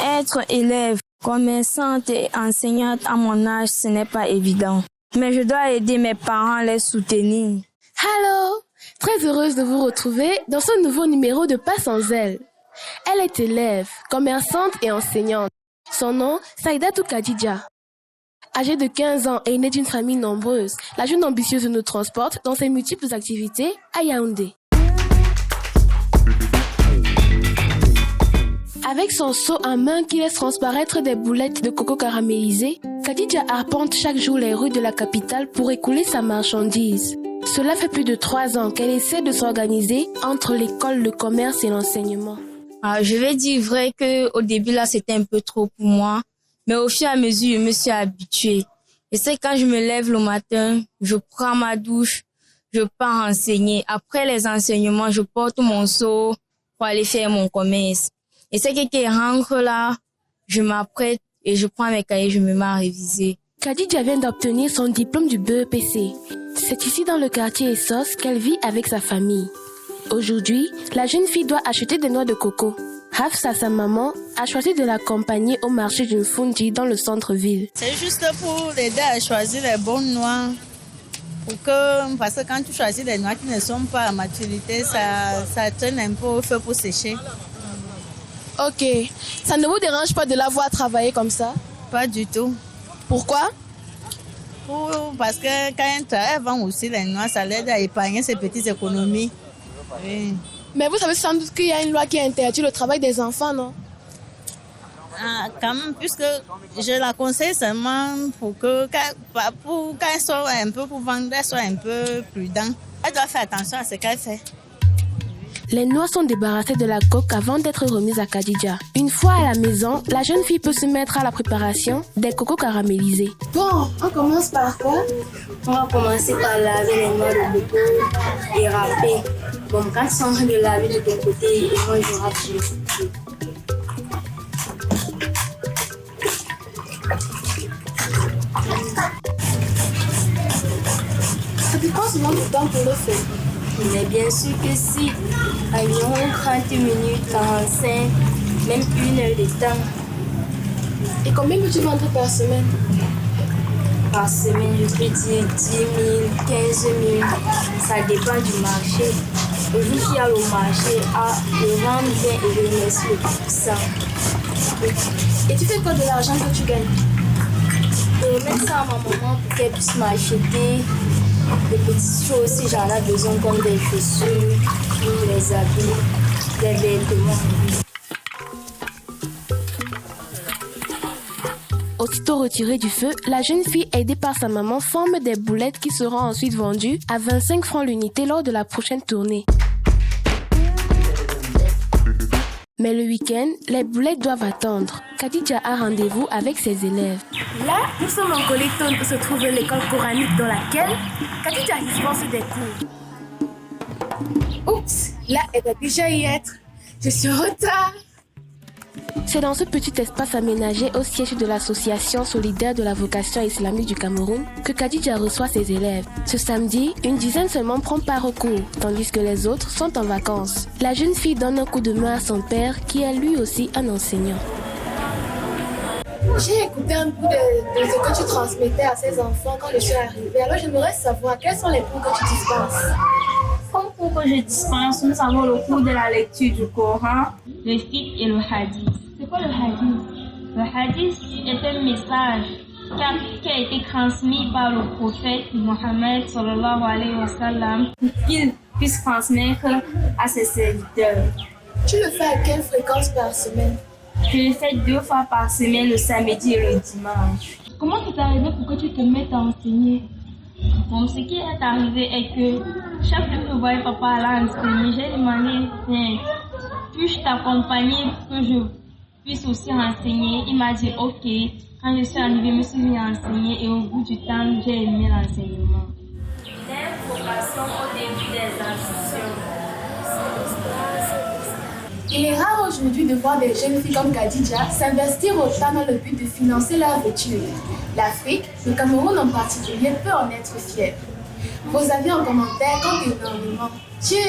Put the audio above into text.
Être élève, commerçante et enseignante à mon âge, ce n'est pas évident. Mais je dois aider mes parents à les soutenir. Allô, très heureuse de vous retrouver dans ce nouveau numéro de Pas sans elle. Elle est élève, commerçante et enseignante. Son nom, Saïdatou Khadija. Âgée de 15 ans et née d'une famille nombreuse, la jeune ambitieuse nous transporte dans ses multiples activités à Yaoundé. Avec son seau en main qui laisse transparaître des boulettes de coco caramélisées, Khadija arpente chaque jour les rues de la capitale pour écouler sa marchandise. Cela fait plus de 3 ans qu'elle essaie de s'organiser entre l'école, le commerce et l'enseignement. Je vais dire vrai qu'au début, là, c'était un peu trop pour moi. Mais au fur et à mesure, je me suis habituée. Et c'est quand je me lève le matin, je prends ma douche, je pars enseigner. Après les enseignements, je porte mon seau pour aller faire mon commerce. Et c'est quelqu'un rentre là, je m'apprête et je prends mes cahiers, je me mets à réviser. Khadija vient d'obtenir son diplôme du BEPC. C'est ici dans le quartier Essos qu'elle vit avec sa famille. Aujourd'hui, la jeune fille doit acheter des noix de coco. Hafsa, sa maman, a choisi de l'accompagner au marché d'une Fundi dans le centre-ville. C'est juste pour l'aider à choisir les bonnes noix. Parce que quand tu choisis des noix qui ne sont pas à maturité, ça traîne un peu au feu pour sécher. Ok. Ça ne vous dérange pas de la voir travailler comme ça? Pas du tout. Pourquoi? Parce que quand elle vend aussi les noix, ça l'aide à épargner ses petites économies. Oui. Mais vous savez sans doute qu'il y a une loi qui interdit le travail des enfants, non? Quand même, puisque je la conseille seulement pour qu'elle soit un peu, pour vendre, elle soit un peu prudente. Elle doit faire attention à ce qu'elle fait. Les noix sont débarrassées de la coque avant d'être remises à Khadija. Une fois à la maison, la jeune fille peut se mettre à la préparation des cocos caramélisés. Bon, on commence par quoi? On va commencer par laver les noix de coco et râper. Bon, quand ils sont en train de laver de ton côté, et moi je râpe sur le côté. Ça te prend souvent du temps pour le faire? Mais bien sûr que si, environ 30 minutes, 45, même 1 heure de temps. Et combien peux-tu vendre par semaine? Par semaine, je peux dire 10 000, 15 000, ça dépend du marché. Le jour qu'il y a le marché, le rendre bien et je remercie le tout ça. Et tu fais quoi de l'argent que tu gagnes? Je remets ça à ma maman pour qu'elle puisse m'acheter des petites choses si j'en ai besoin, comme des chaussures, des habits, des vêtements. Aussitôt retirée du feu, la jeune fille aidée par sa maman forme des boulettes qui seront ensuite vendues à 25 francs l'unité lors de la prochaine tournée. Mais le week-end, les boulettes doivent attendre. Khadija a rendez-vous avec ses élèves. Là, nous sommes en collecton où se trouve l'école coranique dans laquelle Khadija dispense des cours. Oups, là, elle doit déjà y être. Je suis en retard. C'est dans ce petit espace aménagé au siège de l'association solidaire de la vocation islamique du Cameroun que Khadija reçoit ses élèves. Ce samedi, une dizaine seulement prend part au cours, tandis que les autres sont en vacances. La jeune fille donne un coup de main à son père, qui est lui aussi un enseignant. J'ai écouté un peu de ce que tu transmettais à ces enfants quand je suis arrivée. Alors j'aimerais savoir quels sont les cours que tu dispenses. Comme cours que je dispense, nous avons le cours de la lecture du Coran, le fiqh et le hadith. C'est quoi le hadith? Le hadith est un message qui a été transmis par le prophète Mohammed sallallahu alayhi wa sallam pour qu'il puisse transmettre à ses serviteurs. Tu le fais à quelle fréquence par semaine? Je le fais 2 fois par semaine, le samedi et le dimanche. Comment c'est arrivé pour que tu te mettes à enseigner? Bon, ce qui est arrivé est que chaque fois que je voyais papa là enseigner, j'ai demandé, puis-je t'accompagner pour que je puisse aussi enseigner? Il m'a dit ok. Quand je suis arrivée, je me suis mis à enseigner et au bout du temps, j'ai aimé l'enseignement. L'information au début des institutions. Il est rare aujourd'hui de voir des jeunes filles comme Khadija s'investir autant dans le but de financer leur études. L'Afrique, le Cameroun en particulier, peut en être fier. Vos avis en commentaire comptent énormément. Cheers!